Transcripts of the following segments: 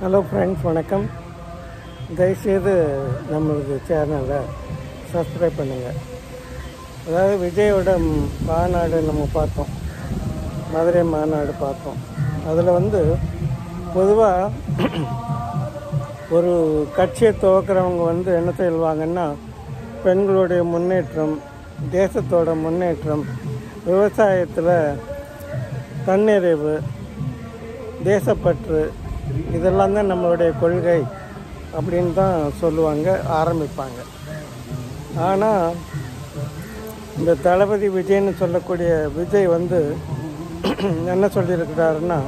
Hello friends, வணக்கம். தயவுசெய்து நம்மளது சேனலை சப்ஸ்கிரைப் பண்ணுங்கள். அதாவது விஜயோட மாநாடு நம்ம பார்த்தோம், மதுரை மாநாடு பார்த்தோம். அதில் பொதுவாக ஒரு கட்சியை துவக்கிறவங்க என்ன சொல்லுவாங்கன்னா, பெண்களுடைய முன்னேற்றம், தேசத்தோட முன்னேற்றம், விவசாயத்தில் தன்னிறைவு, தேசப்பற்று, இதெல்லாம் தான் நம்மளுடைய கொள்கை அப்படின்னு தான் சொல்லுவாங்க, ஆரம்பிப்பாங்க. ஆனால் இந்த தளபதி விஜய்னு சொல்லக்கூடிய விஜய் என்ன சொல்லியிருக்கிறாருன்னா,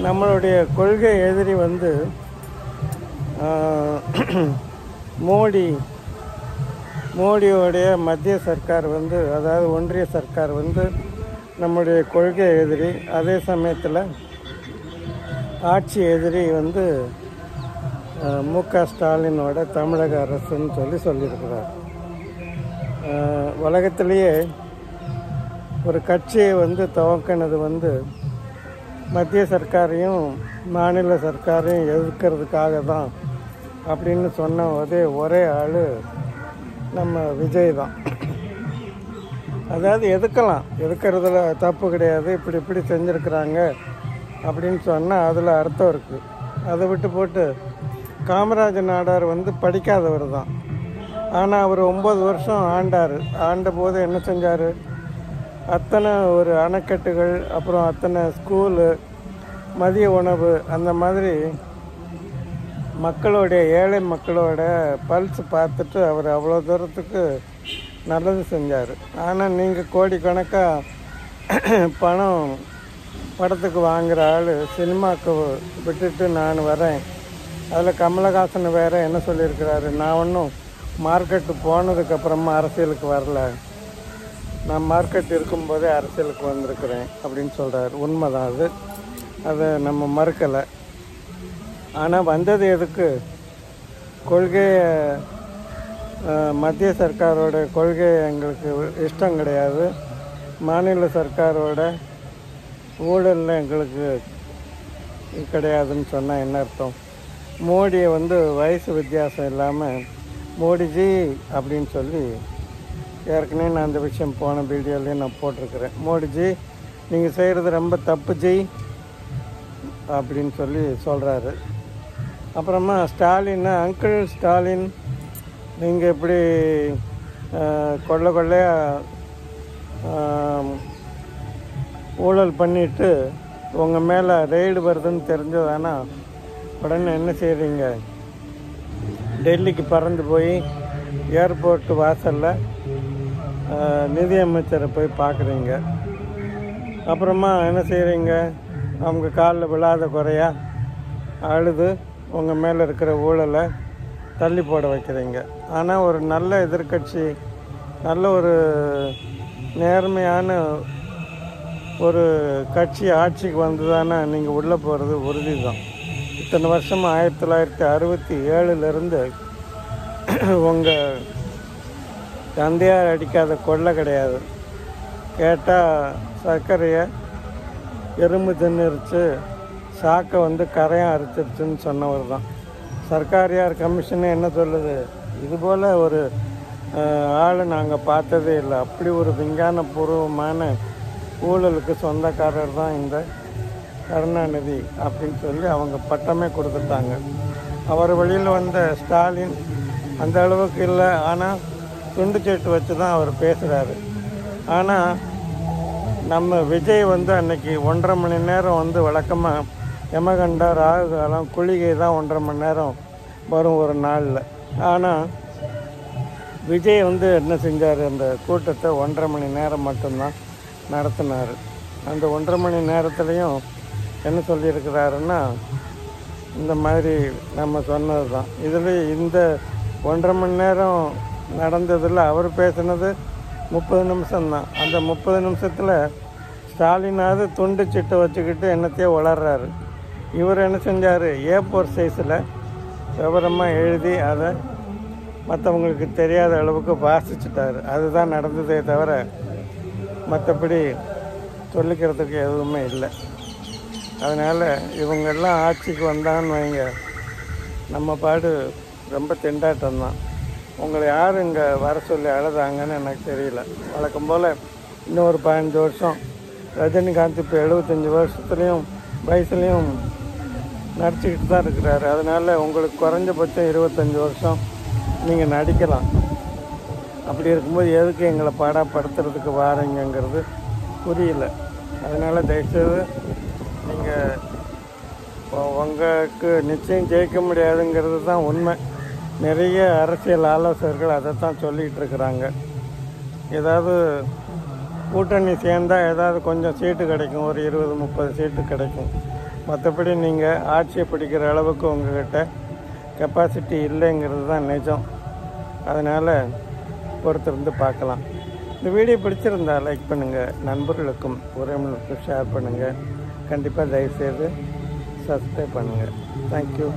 நம்மளுடைய கொள்கை எதிரி மோடியோடைய மத்திய சர்க்கார் அதாவது ஒன்றிய சர்க்கார் நம்முடைய கொள்கை எதிரி, அதே சமயத்தில் ஆட்சி எதிரி மு.க. ஸ்டாலினோட தமிழக அரசுன்னு சொல்லியிருக்கிறார். உலகத்திலேயே ஒரு கட்சியை துவக்கினது மத்திய சர்க்காரையும் மாநில சர்க்காரையும் எதிர்க்கிறதுக்காக தான் அப்படின்னு சொன்ன ஒரே ஆள் நம்ம விஜய் தான். அதாவது எதுக்கிறதுல தப்பு கிடையாது, இப்படி செஞ்சுருக்கிறாங்க அப்படின்னு சொன்னால் அதில் அர்த்தம் இருக்குது. அதை விட்டு போட்டு காமராஜர் நாடார் படிக்காதவர் தான். ஆனால் அவர் 9 வருஷம் ஆண்ட போது என்ன செஞ்சார்? அத்தனை ஒரு அணைக்கட்டுகள், அப்புறம் அத்தனை ஸ்கூலு, மதிய உணவு, அந்த மாதிரி ஏழை மக்களோட பல்ஸ் பார்த்துட்டு அவர் அவ்வளோ தூரத்துக்கு நல்லது செஞ்சார். ஆனால் நீங்கள் கோடிக்கணக்காக பணம் படத்துக்கு வாங்குகிற ஆள் சினிமாவுக்கு விட்டுட்டு நான் வரேன். அதில் கமலஹாசன் வேறு என்ன சொல்லியிருக்கிறாரு, நான் ஒன்றும் மார்க்கெட்டு போனதுக்கப்புறமா அரசியலுக்கு வரல, நான் மார்க்கெட் இருக்கும்போதே அரசியலுக்கு வந்திருக்கிறேன் அப்படின்னு சொல்கிறார். உண்மைதான், அதை நம்ம மறுக்கலை. ஆனால் வந்தது எதுக்கு? கொள்கையை, மத்திய சர்க்காரோட கொள்கை எங்களுக்கு இஷ்டம் கிடையாது, மாநில சர்க்காரோட ஊழலில் எங்களுக்கு கிடையாதுன்னு சொன்னால் என்ன அர்த்தம்? மோடியை வயசு வித்தியாசம் இல்லாமல் மோடிஜி அப்படின்னு சொல்லி, ஏற்கனவே நான் அந்த விஷயம் போன வீடியோலேயும் நான் போட்டிருக்கிறேன். மோடிஜி, நீங்கள் செய்கிறது ரொம்ப தப்பு ஜி அப்படின்னு சொல்லி சொல்கிறாரு. அப்புறமா ஸ்டாலின், அங்கிள் ஸ்டாலின், நீங்கள் இப்படி கொள்ளையாக ஊழல் பண்ணிவிட்டு உங்கள் மேலே ரெய்டு வருதுன்னு தெரிஞ்சதானா உடனே என்ன செய்கிறீங்க? டெல்லிக்கு பறந்து போய் ஏர்போர்ட்டு வாசலில் நிதியமைச்சரை போய் பார்க்குறீங்க. அப்புறமா என்ன செய்கிறீங்க? அவங்க காலில் விழாத குறையா அழுது உங்கள் மேலே இருக்கிற ஊழலை தள்ளி போட வைக்கிறீங்க. ஆனால் ஒரு நல்ல எதிர்க்கட்சி, நல்ல ஒரு நேர்மையான ஒரு கட்சி ஆட்சிக்கு வந்துதானே நீங்கள் உள்ளே போகிறது உறுதி தான். இத்தனை வருஷமாக 1967 உங்கள் தந்தையார் அடிக்காத கொள்ளை கிடையாது. கேட்டால் சர்க்கரையை எறும்பு தின்னுருச்சு, சாக்கை கரையாக அரைச்சிருச்சுன்னு சொன்னவர் தான். சர்க்காரியார் கமிஷனே என்ன சொல்லுது? இதுபோல் ஒரு ஆள் நாங்கள் பார்த்ததே இல்லை, அப்படி ஒரு விஞ்ஞானபூர்வமான ஊழலுக்கு சொந்தக்காரர் தான் இந்த கருணாநிதி அப்படின்னு சொல்லி அவங்க பட்டமே கொடுத்துட்டாங்க. அவர் வழியில் வந்த ஸ்டாலின் அந்த அளவுக்கு இல்லை, ஆனால் துண்டு சீட்டு வச்சு தான் அவர் பேசுகிறாரு. ஆனால் நம்ம விஜய் அன்னைக்கு 1.5 மணி நேரம் வழக்கமாக யமகண்டா, ராகு காலம், குளிகை தான் 1.5 மணி நேரம் வரும் ஒரு நாளில். ஆனால் விஜய் என்ன செஞ்சார்? அந்த கூட்டத்தை 1.5 மணி நேரம் மட்டும்தான் நடத்தினார். அந்த 1.5 மணி நேரத்துலையும் என்ன சொல்லியிருக்கிறாருன்னா, இந்த மாதிரி நம்ம சொன்னது தான். இதில் இந்த 1.5 மணி நேரம் நடந்ததில் அவர் பேசினது 30 நிமிஷம்தான். அந்த 30 நிமிஷத்தில் ஸ்டாலினாவது துண்டு சீட்டை வச்சுக்கிட்டு என்னத்தையோ வளர்றாரு. இவர் என்ன செஞ்சார்? A4 சைஸில் விவரமாக எழுதி அதை மற்றவங்களுக்கு தெரியாத அளவுக்கு வாசிச்சுட்டார். அதுதான் நடந்ததே, தவிர மற்றபடி சொல்லிக்கிறதுக்கு எதுவுமே இல்லை. அதனால் இவங்கெல்லாம் ஆட்சிக்கு வந்தான்னு வைங்க, நம்ம பாடு ரொம்ப திண்டாட்டம்தான். உங்களை யார் இங்கே வர சொல்லி அழுதாங்கன்னு எனக்கு தெரியல. வழக்கம் போல் இன்னும் ஒரு 15 வருஷம் ரஜினிகாந்த் இப்போ 75 வயசுலேயும் நடிச்சுக்கிட்டு தான் இருக்கிறாரு. அதனால் உங்களுக்கு குறைஞ்சபட்சம் 25 வருஷம் நீங்கள் நடிக்கலாம். அப்படி இருக்கும்போது எதுக்கு எங்களை பாடப்படுத்துறதுக்கு வாரீங்கங்கிறது புரியல. அதனால் தயவுசெய்து நீங்கள் உங்களுக்கு நிச்சயம் ஜெயிக்க முடியாதுங்கிறது தான் உண்மை. நிறைய அரசியல் ஆலோசகர்கள் அதை தான் சொல்லிகிட்டு இருக்கிறாங்க. ஏதாவது கூட்டணி சேர்ந்தால் ஏதாவது கொஞ்சம் சீட்டு கிடைக்கும், ஒரு 20-30 சீட்டு கிடைக்கும். மற்றபடி நீங்கள் ஆட்சியை பிடிக்கிற அளவுக்கு உங்கள்கிட்ட கெப்பாசிட்டி இல்லைங்கிறது தான் நிஜம். அதனால் பொறுத்திருந்து பார்க்கலாம். இந்த வீடியோ பிடிச்சிருந்தா லைக் பண்ணுங்கள், நண்பர்களுக்கும் உறவினருக்கும் ஷேர் பண்ணுங்கள். கண்டிப்பாக தயவுசெய்து சப்ஸ்கிரைப் பண்ணுங்கள். தேங்க்யூ.